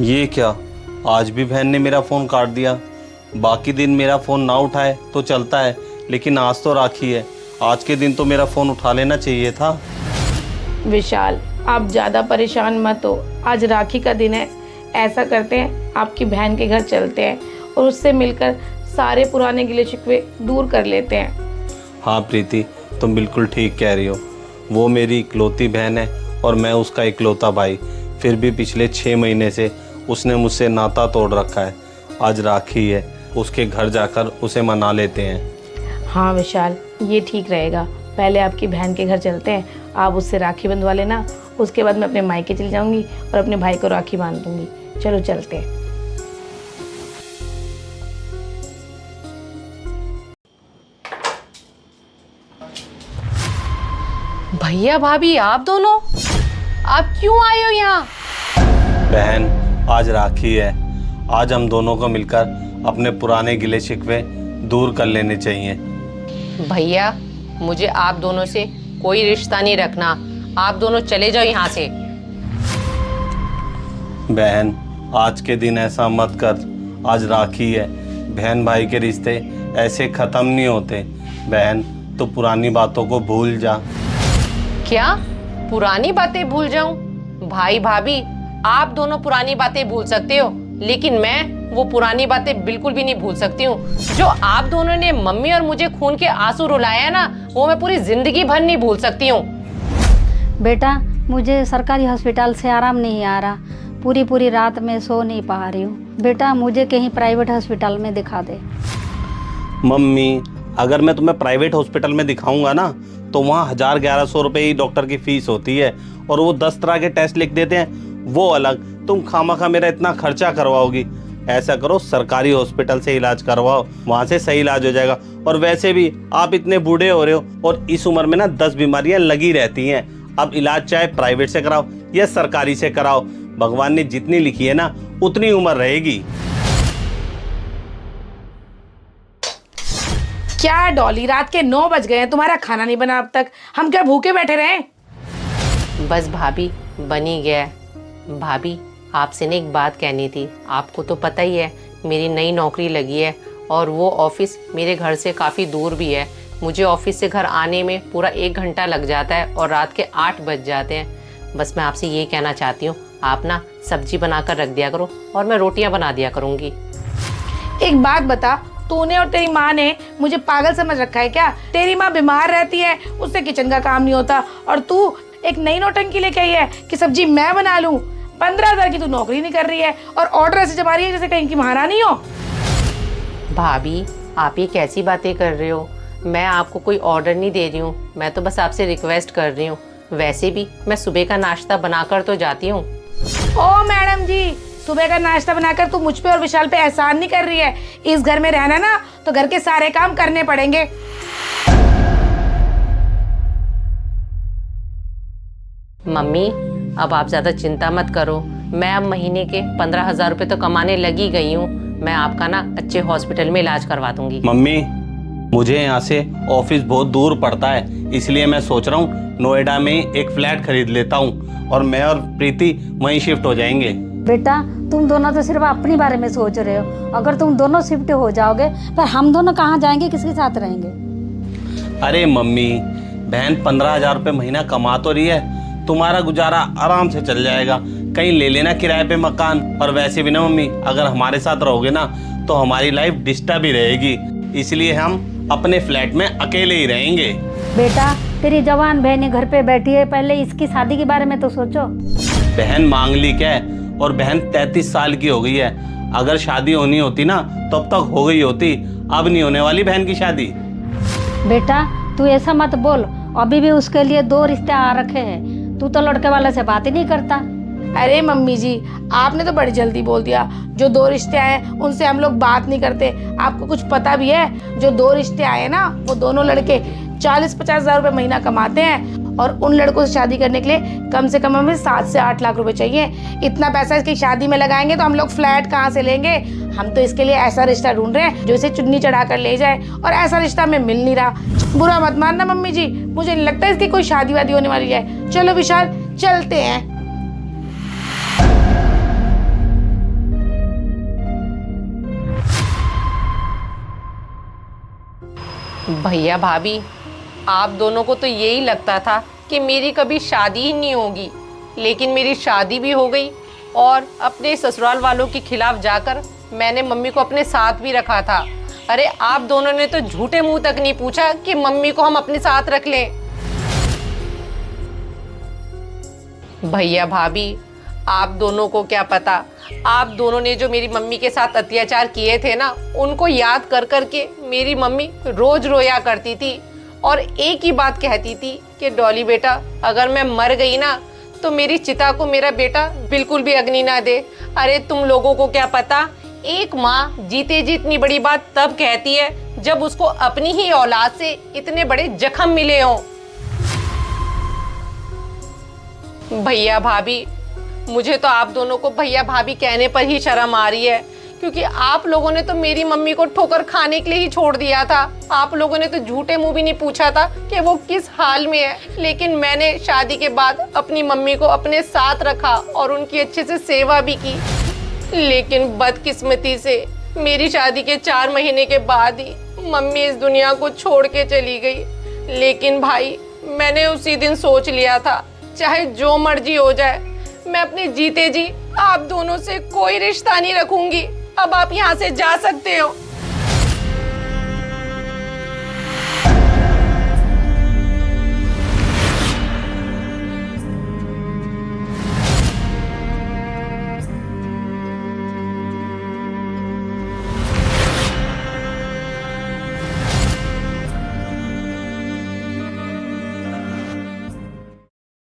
ये क्या, आज भी बहन ने मेरा फ़ोन काट दिया। बाकी दिन मेरा फ़ोन ना उठाए तो चलता है, लेकिन आज तो राखी है, आज के दिन तो मेरा फ़ोन उठा लेना चाहिए था। विशाल, आप ज़्यादा परेशान मत हो। आज राखी का दिन है। ऐसा करते हैं, आपकी बहन के घर चलते हैं और उससे मिलकर सारे पुराने गिले शिकवे दूर कर लेते हैं। हाँ प्रीति, तुम बिल्कुल ठीक कह रही हो। वो मेरी इकलौती बहन है और मैं उसका इकलौता भाई। फिर भी पिछले 6 महीने से उसने मुझसे नाता तोड़ रखा है। आज राखी है, उसके घर जाकर उसे मना लेते हैं। हाँ विशाल, ये ठीक रहेगा। पहले आपकी बहन के घर चलते हैं, आप उससे राखी बंधवा लेना। उसके बाद मैं अपने मायके चली जाऊंगी और अपने भाई को राखी बांध दूंगी। चलो चलते हैं। भैया भाभी, आप दोनों आप क्यों आए हो यहाँ? बहन, आज राखी है। आज हम दोनों को मिलकर अपने पुराने गिले शिकवे दूर कर लेने चाहिए। भैया, मुझे आप दोनों से कोई रिश्ता नहीं रखना। आप दोनों चले जाओ यहाँ से। बहन, आज के दिन ऐसा मत कर। आज राखी है। बहन भाई के रिश्ते ऐसे ख़त्म नहीं होते। बहन, तो पुरानी बातों को भूल जा। क्या पुरानी बातें भूल जाऊं? भाई भाभी, आप दोनों पुरानी बातें भूल सकते हो, लेकिन मैं वो पुरानी बातें बिल्कुल भी नहीं भूल सकती हूँ। जो आप दोनों ने मम्मी और मुझे खून के आंसू रुलाया है ना, वो मैं पूरी जिंदगी भर नहीं भूल सकती हूँ। बेटा, मुझे सरकारी हॉस्पिटल से आराम नहीं आ रहा। पूरी रात में सो नहीं पा रही हूँ। बेटा, मुझे कहीं प्राइवेट हॉस्पिटल में दिखा दे। मम्मी, अगर मैं तुम्हें प्राइवेट हॉस्पिटल में दिखाऊंगा ना, तो वहाँ 1000-1100 रुपये ही डॉक्टर की फीस होती है और वो 10 तरह के टेस्ट लिख देते हैं, वो अलग। तुम खामखा मेरा इतना खर्चा करवाओगी। ऐसा करो, सरकारी हॉस्पिटल से इलाज करवाओ, वहाँ से सही इलाज हो जाएगा। और वैसे भी आप इतने बूढ़े हो रहे हो और इस उम्र में ना 10 बीमारियां लगी रहती हैं। अब इलाज चाहे प्राइवेट से कराओ या सरकारी से कराओ, भगवान ने जितनी लिखी है ना, उतनी उम्र रहेगी। क्या डॉली, रात के 9 बज गए हैं, तुम्हारा खाना नहीं बना अब तक? हम क्या भूखे बैठे रहे? बस भाभी, बन ही गया है। भाभी, आपसे ने एक बात कहनी थी। आपको तो पता ही है, मेरी नई नौकरी लगी है और वो ऑफिस मेरे घर से काफ़ी दूर भी है। मुझे ऑफिस से घर आने में पूरा 1 घंटा लग जाता है और रात के 8 बज जाते हैं। बस मैं आपसे ये कहना चाहती हूँ, आप ना सब्जी बनाकर रख दिया करो और मैं रोटियाँ बना दिया करूँगी। एक बात बता, तूने और तेरी माँ ने मुझे पागल समझ रखा है क्या? तेरी माँ बीमार रहती है, उससे किचन का काम नहीं होता, और तू एक नई नौटंकी लेके आई है कि सब्जी मैं बना लूं। 15,000 की तू नौकरी नहीं कर रही है और ऑर्डर ऐसे जमा रही है जैसे कहीं की महारानी हो। भाभी, आप ये कैसी बातें कर रहे हो? मैं आपको कोई ऑर्डर नहीं दे रही हूँ, मैं तो बस आपसे रिक्वेस्ट कर रही हूँ। वैसे भी मैं सुबह का नाश्ता बनाकर तो जाती हूँ। ओ मैडम जी, सुबह का नाश्ता बनाकर तू मुझ पे और विशाल पे एहसान नहीं कर रही है। इस घर में रहना ना, तो घर के सारे काम करने पड़ेंगे। मम्मी, अब आप ज़्यादा चिंता मत करो। मैं अब महीने के 15,000 रुपये तो कमाने लगी गई हूँ। मैं आपका ना अच्छे हॉस्पिटल में इलाज करवा दूंगी। मम्मी, मुझे यहाँ से ऑफिस बहुत दूर पड़ता है, इसलिए मैं सोच रहा हूँ नोएडा में एक फ्लैट खरीद लेता हूँ और मैं और प्रीति वहीं शिफ्ट हो जाएंगे। बेटा, तुम दोनों तो सिर्फ अपने बारे में सोच रहे हो। अगर तुम दोनों शिफ्ट हो जाओगे, पर हम दोनों कहाँ जाएंगे, किसके साथ रहेंगे? अरे मम्मी, बहन 15,000 रुपये महीना कमा तो रही है, तुम्हारा गुजारा आराम से चल जाएगा। कहीं ले लेना किराए पे मकान। और वैसे भी ना मम्मी, अगर हमारे साथ रहोगे ना, तो हमारी लाइफ डिस्टर्ब ही रहेगी, इसलिए हम अपने फ्लैट में अकेले ही रहेंगे। बेटा, तेरी जवान बहन घर पे बैठी है, पहले इसकी शादी के बारे में तो सोचो। बहन मांगलिक है और बहन 33 साल की हो गई है। अगर शादी होनी होती ना, तो अब तक हो गई होती। अब नहीं होने वाली बहन की शादी। बेटा, तू ऐसा मत बोल। अभी भी उसके लिए 2 रिश्ते आ रखे हैं। तू तो लड़के वाले से बात ही नहीं करता। अरे मम्मी जी, आपने तो बड़ी जल्दी बोल दिया। जो 2 रिश्ते आए उनसे हम लोग बात नहीं करते। आपको कुछ पता भी है? जो 2 रिश्ते आए ना, वो दोनों लड़के 40-50 हज़ार रुपये महीना कमाते हैं और उन लड़कों से शादी करने के लिए कम से कम हमें 7 से 8 लाख रुपए चाहिए। इतना पैसा इसकी शादी में लगाएंगे तो हम लोग फ्लैट कहाँ से लेंगे? हम तो इसके लिए ऐसा रिश्ता ढूंढ रहे हैं जो इसे चुन्नी चढ़ा कर ले जाए, और ऐसा रिश्ता हमें मिल नहीं रहा। बुरा मत मानना मम्मी जी, मुझे नहीं लगता इसकी कोई शादी वादी होने वाली है। चलो विशाल, चलते हैं। भैया भाभी, आप दोनों को तो यही लगता था कि मेरी कभी शादी ही नहीं होगी, लेकिन मेरी शादी भी हो गई और अपने ससुराल वालों के खिलाफ जाकर मैंने मम्मी को अपने साथ भी रखा था। अरे आप दोनों ने तो झूठे मुंह तक नहीं पूछा कि मम्मी को हम अपने साथ रख लें। भैया भाभी, आप दोनों को क्या पता, आप दोनों ने जो मेरी मम्मी के साथ अत्याचार किए थे ना, उनको याद कर कर के मेरी मम्मी रोज रोया करती थी और एक ही बात कहती थी कि डॉली बेटा, अगर मैं मर गई ना तो मेरी चिता को मेरा बेटा बिल्कुल भी अग्नि ना दे। अरे तुम लोगों को क्या पता, एक माँ जीते जी इतनी बड़ी बात तब कहती है जब उसको अपनी ही औलाद से इतने बड़े जख्म मिले हों। भैया भाभी, मुझे तो आप दोनों को भैया भाभी कहने पर ही शर्म आ रही है, क्योंकि आप लोगों ने तो मेरी मम्मी को ठोकर खाने के लिए ही छोड़ दिया था। आप लोगों ने तो झूठे मुंह भी नहीं पूछा था कि वो किस हाल में है, लेकिन मैंने शादी के बाद अपनी मम्मी को अपने साथ रखा और उनकी अच्छे से सेवा भी की। लेकिन बदकिस्मती से मेरी शादी के 4 महीने के बाद ही मम्मी इस दुनिया को छोड़ के चली गई। लेकिन भाई, मैंने उसी दिन सोच लिया था, चाहे जो मर्जी हो जाए, मैं अपने जीते जी आप दोनों से कोई रिश्ता नहीं रखूंगी। अब आप यहाँ से जा सकते हो।